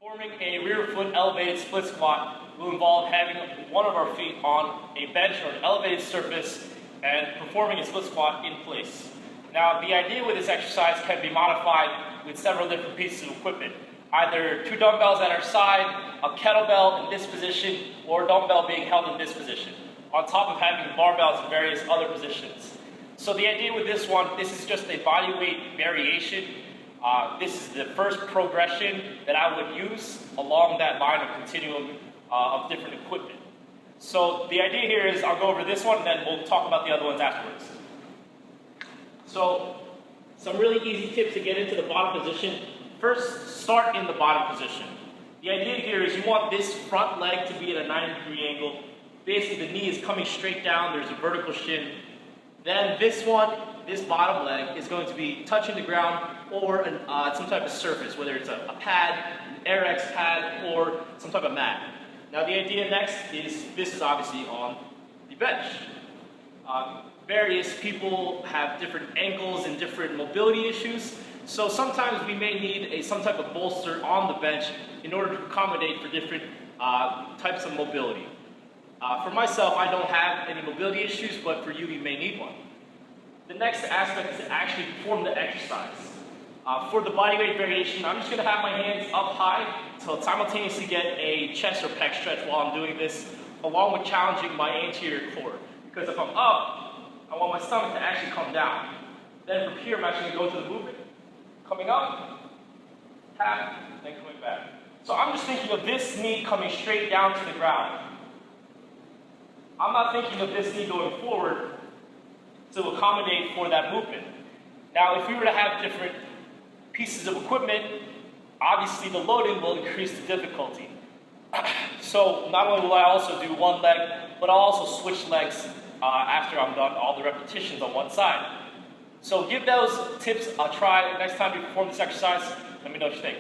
Performing a rear foot elevated split squat will involve having one of our feet on a bench or an elevated surface and performing a split squat in place. Now, the idea with this exercise can be modified with several different pieces of equipment. Either two dumbbells at our side, a kettlebell in this position, or a dumbbell being held in this position, on top of having barbells in various other positions. So the idea with this one, this is just a body weight variation. This is the first progression that I would use along that line of continuum of different equipment. So the idea here is I'll go over this one and then we'll talk about the other ones afterwards. So some really easy tips to get into the bottom position. First, start in the bottom position. The idea here is you want this front leg to be at a 90-degree angle. Basically the knee is coming straight down, there's a vertical shin. Then this one, this bottom leg is going to be touching the ground or some type of surface, whether it's a pad, an AirX pad, or some type of mat. Now the idea next is, this is obviously on the bench. Various people have different ankles and different mobility issues, so sometimes we may need some type of bolster on the bench in order to accommodate for different types of mobility. For myself, I don't have any mobility issues, but for you, you may need one. The next aspect is to actually perform the exercise. For the body weight variation, I'm just going to have my hands up high to simultaneously get a chest or pec stretch while I'm doing this, along with challenging my anterior core. Because if I'm up, I want my stomach to actually come down. Then from here, I'm actually going to go to the movement. Coming up, tap, then coming back. So I'm just thinking of this knee coming straight down to the ground. I'm not thinking of this knee going forward to accommodate for that movement. Now, if we were to have different pieces of equipment, obviously the loading will increase the difficulty. So not only will I also do one leg, but I'll also switch legs after I'm done all the repetitions on one side. So give those tips a try next time you perform this exercise. Let me know what you think.